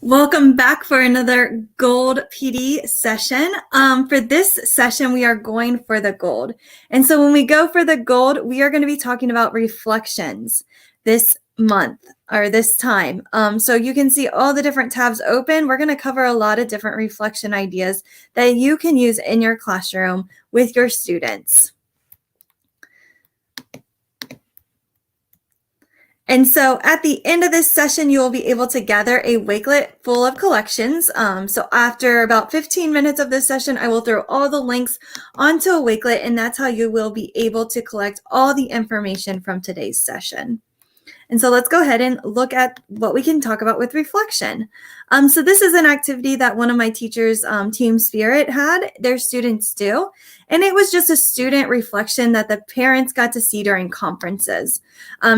Welcome back for another Gold PD session. For this session, we are going for the gold. And so when we go for the gold, we are going to be talking about reflections this month or this time. So you can see all the different tabs open. We're going to cover a lot of different reflection ideas that you can use in your classroom with your students. And so at the end of this session, you will be able to gather a Wakelet full of collections. So after about 15 minutes of this session, I will throw all the links onto a Wakelet, and that's how you will be able to collect all the information from today's session. And so let's go ahead and look at what we can talk about with reflection. So this is an activity that one of my teachers, Team Spirit, had their students do. And it was just a student reflection that the parents got to see during conferences.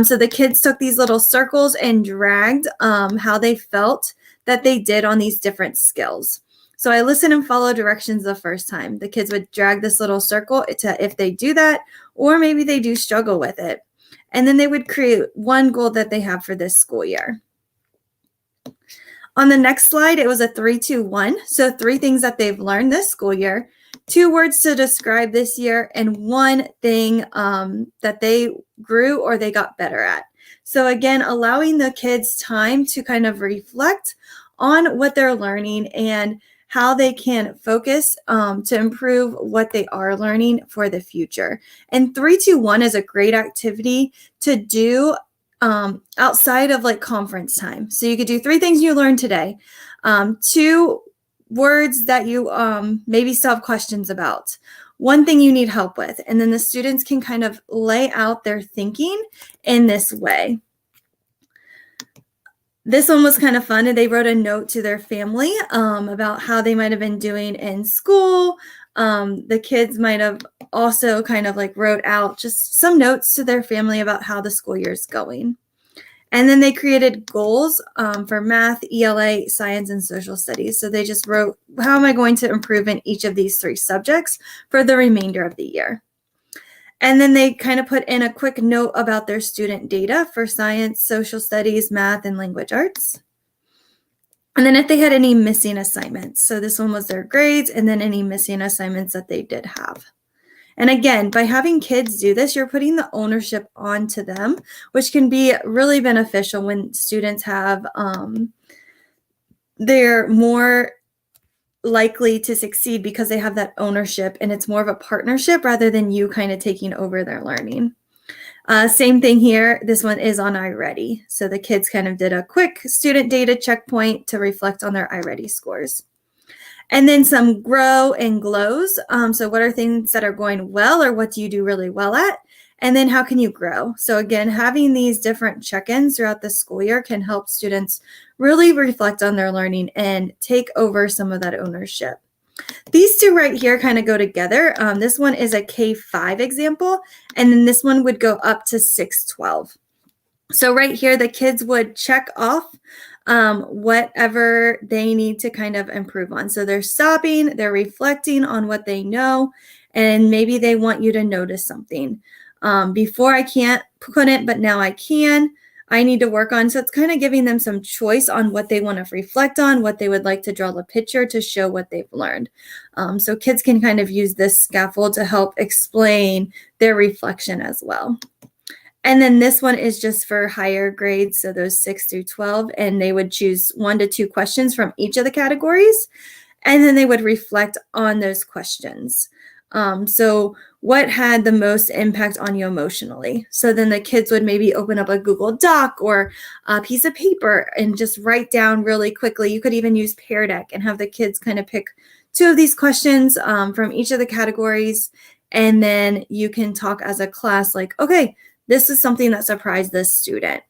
So the kids took these little circles and dragged how they felt that they did on these different skills. So I listen and follow directions the first time. The kids would drag this little circle to if they do that, or maybe they do struggle with it. And then they would create one goal that they have for this school year. On the next slide, it was a 3-2-1. So 3 things that they've learned this school year, 2 words to describe this year, and 1 thing that they grew or they got better at. So again, allowing the kids time to kind of reflect on what they're learning and how they can focus to improve what they are learning for the future. And 3-2-1 is a great activity to do outside of like conference time. So you could do 3 things you learned today, 2 words that you maybe still have questions about, 1 thing you need help with, and then the students can kind of lay out their thinking in this way. This one was kind of fun, and they wrote a note to their family about how they might have been doing in school. The kids might have also kind of like wrote out just some notes to their family about how the school year is going. And then they created goals for math, ELA, science, and social studies. So they just wrote, how am I going to improve in each of these 3 subjects for the remainder of the year? And then they kind of put in a quick note about their student data for science, social studies, math, and language arts. And then if they had any missing assignments. So this one was their grades and then any missing assignments that they did have. And again, by having kids do this, you're putting the ownership onto them, which can be really beneficial when students have, they're more likely to succeed because they have that ownership, and it's more of a partnership rather than you kind of taking over their learning. Same thing here. This one is on iReady. So the kids kind of did a quick student data checkpoint to reflect on their iReady scores. And then some grow and glows. So what are things that are going well, or what do you do really well at? And then how can you grow? So again, having these different check-ins throughout the school year can help students really reflect on their learning and take over some of that ownership. These 2 right here kind of go together. This one is a K-5 example, and then this one would go up to 6-12. So right here, the kids would check off whatever they need to kind of improve on. So they're stopping, they're reflecting on what they know, and maybe they want you to notice something. Before I couldn't, but now I can. I need to work on. So it's kind of giving them some choice on what they want to reflect on, what they would like to draw the picture to show what they've learned. So kids can kind of use this scaffold to help explain their reflection as well. And then this one is just for higher grades, so those 6 through 12, and they would choose 1 to 2 questions from each of the categories, and then they would reflect on those questions. So what had the most impact on you emotionally? So then the kids would maybe open up a Google Doc or a piece of paper and just write down really quickly. You could even use Pear Deck and have the kids kind of pick 2 of these questions from each of the categories. And then you can talk as a class like, okay, this is something that surprised this student.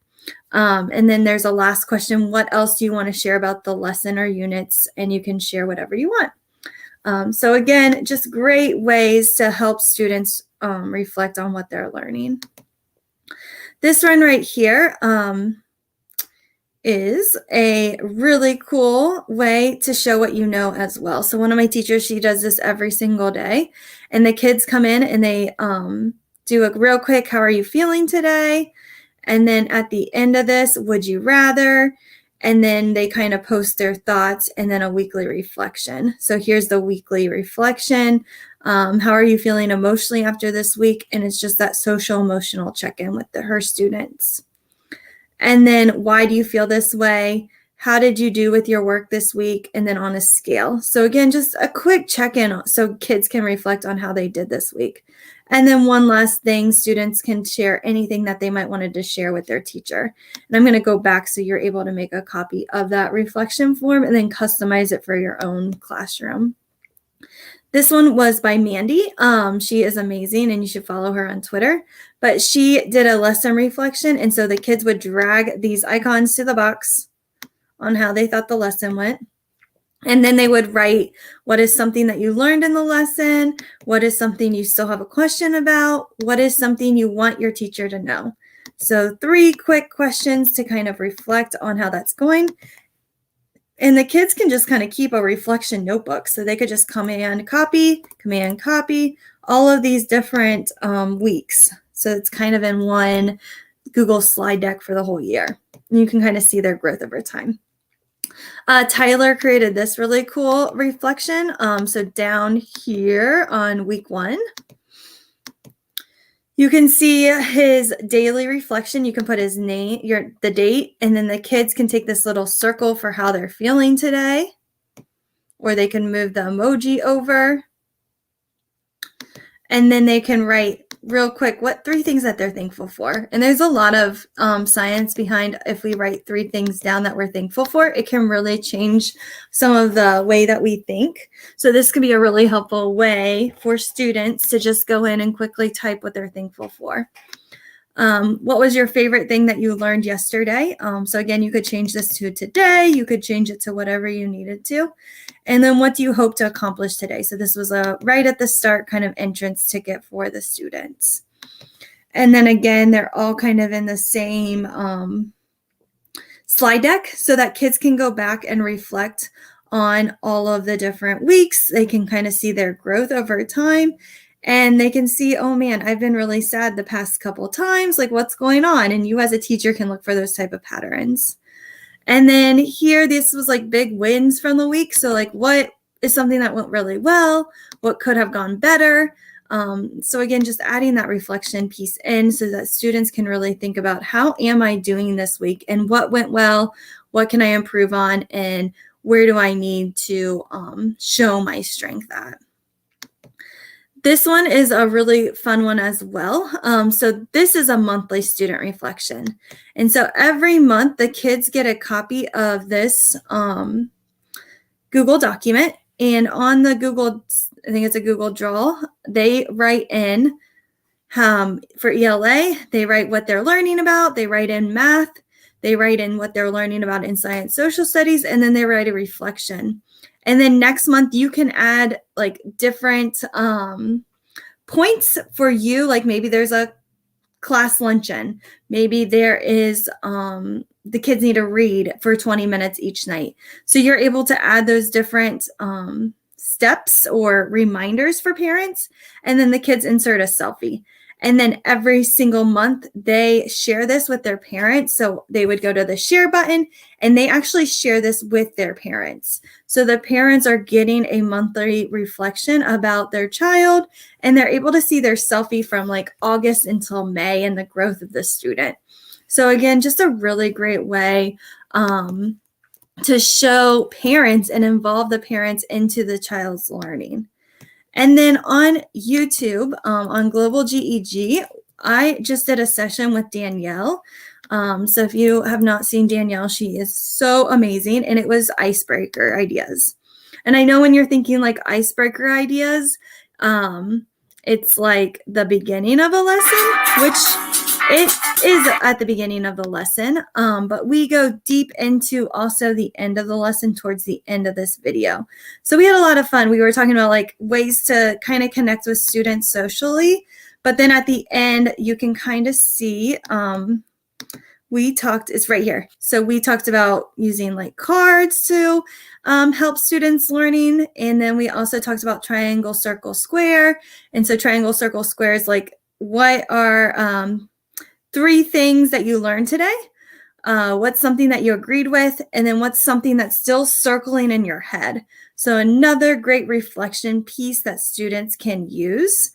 And then there's a last question. What else do you want to share about the lesson or units? And you can share whatever you want. So again, just great ways to help students reflect on what they're learning. This one right here is a really cool way to show what you know as well. So one of my teachers, she does this every single day, and the kids come in and they do a real quick, how are you feeling today? And then at the end of this, would you rather? And then they kind of post their thoughts and then a weekly reflection. So here's the weekly reflection. How are you feeling emotionally after this week? And it's just that social emotional check-in with her students. And then why do you feel this way? How did you do with your work this week? And then on a scale. So again, just a quick check-in so kids can reflect on how they did this week. And then one last thing, students can share anything that they might wanted to share with their teacher. And I'm going to go back so you're able to make a copy of that reflection form and then customize it for your own classroom. This one was by Mandy. She is amazing and you should follow her on Twitter. But she did a lesson reflection. And so the kids would drag these icons to the box on how they thought the lesson went. And then they would write, what is something that you learned in the lesson? What is something you still have a question about? What is something you want your teacher to know? So 3 quick questions to kind of reflect on how that's going. And the kids can just kind of keep a reflection notebook. So they could just command copy, all of these different weeks. So it's kind of in one Google slide deck for the whole year. And you can kind of see their growth over time. Tyler created this really cool reflection. So down here on week 1, you can see his daily reflection. You can put his name, the date, and then the kids can take this little circle for how they're feeling today, or they can move the emoji over. And then they can write real quick what 3 things that they're thankful for. And there's a lot of science behind if we write 3 things down that we're thankful for, it can really change some of the way that we think. So this can be a really helpful way for students to just go in and quickly type what they're thankful for. What was your favorite thing that you learned yesterday? So again, you could change this to today. You could change it to whatever you needed to. And then what do you hope to accomplish today? So this was a right at the start kind of entrance ticket for the students. And then again, they're all kind of in the same slide deck so that kids can go back and reflect on all of the different weeks. They can kind of see their growth over time. And they can see, oh man, I've been really sad the past couple times, like what's going on? And you as a teacher can look for those type of patterns. And then here, this was like big wins from the week. So like what is something that went really well? What could have gone better? So again, just adding that reflection piece in so that students can really think about how am I doing this week and what went well? What can I improve on? And where do I need to show my strength at? This one is a really fun one as well. So this is a monthly student reflection. And so every month the kids get a copy of this Google document. And on the Google, I think it's a Google Draw, they write in for ELA, they write what they're learning about. They write in math. They write in what they're learning about in science, social studies, and then they write a reflection. And then next month you can add like different points for you. Like maybe there's a class luncheon. Maybe there is the kids need to read for 20 minutes each night. So you're able to add those different steps or reminders for parents. And then the kids insert a selfie. And then every single month, they share this with their parents. So they would go to the share button and they actually share this with their parents. So the parents are getting a monthly reflection about their child, and they're able to see their selfie from like August until May and the growth of the student. So again, just a really great way to show parents and involve the parents into the child's learning. And then on YouTube, on Global GEG, I just did a session with Danielle. So if you have not seen Danielle, she is so amazing. And it was icebreaker ideas. And I know when you're thinking like icebreaker ideas, it's like the beginning of a lesson, which it is at the beginning of the lesson, but we go deep into also the end of the lesson towards the end of this video. So we had a lot of fun. We were talking about like ways to kind of connect with students socially, but then at the end, you can kind of see, it's right here. So we talked about using like cards to help students learning. And then we also talked about triangle, circle, square. And so triangle, circle, square is like, what are 3 things that you learned today? What's something that you agreed with? And then what's something that's still circling in your head? So another great reflection piece that students can use.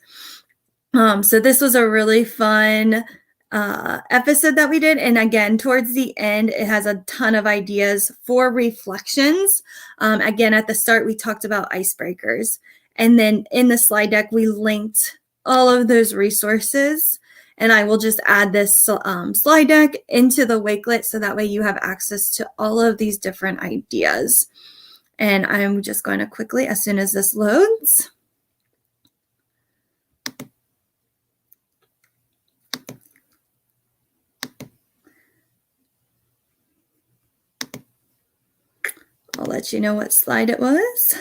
So this was a really fun episode that we did. And again, towards the end, it has a ton of ideas for reflections. Again, at the start, we talked about icebreakers. And then in the slide deck, we linked all of those resources. And I will just add this slide deck into the Wakelet so that way you have access to all of these different ideas. And I'm just going to quickly, as soon as this loads. I'll let you know what slide it was.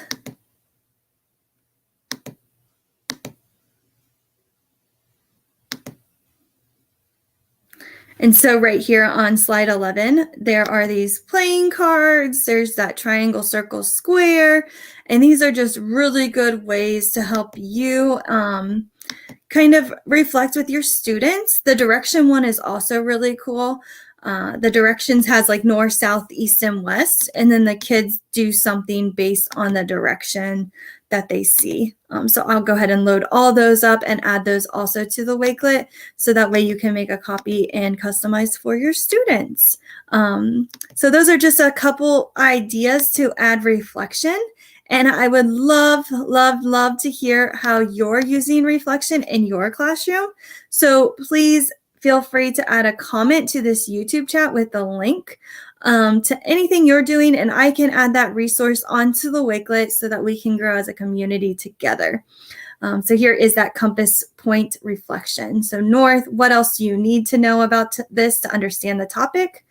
And so right here on slide 11, there are these playing cards. There's that triangle, circle, square. And these are just really good ways to help you kind of reflect with your students. The direction one is also really cool. The directions has like north, south, east, and west. And then the kids do something based on the direction that they see. So I'll go ahead and load all those up and add those also to the Wakelet. So that way you can make a copy and customize for your students. So those are just a couple ideas to add reflection. And I would love, love, love to hear how you're using reflection in your classroom. So please feel free to add a comment to this YouTube chat with the link to anything you're doing, and I can add that resource onto the Wakelet so that we can grow as a community together. So here is that compass point reflection. So north, what else do you need to know about this to understand the topic?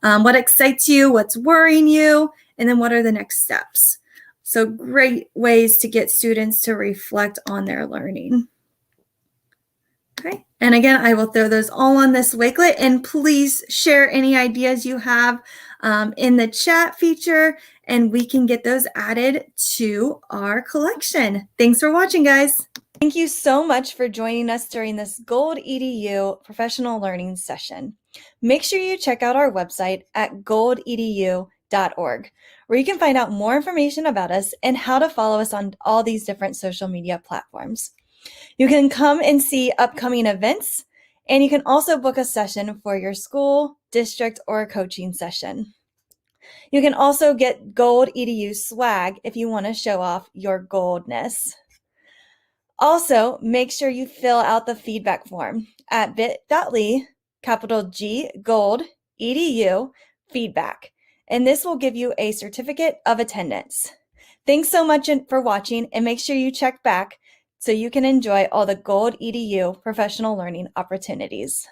What excites you? What's worrying you? And then what are the next steps? So great ways to get students to reflect on their learning. Okay, and again, I will throw those all on this Wakelet, and please share any ideas you have in the chat feature, and we can get those added to our collection. Thanks for watching, guys. Thank you so much for joining us during this Gold EDU professional learning session. Make sure you check out our website at goldedu.org, where you can find out more information about us and how to follow us on all these different social media platforms. You can come and see upcoming events, and you can also book a session for your school, district, or a coaching session. You can also get Gold EDU swag if you want to show off your goldness. Also, make sure you fill out the feedback form at bit.ly, G, Gold, EDU, feedback, and this will give you a certificate of attendance. Thanks so much for watching, and make sure you check back so you can enjoy all the Gold EDU professional learning opportunities.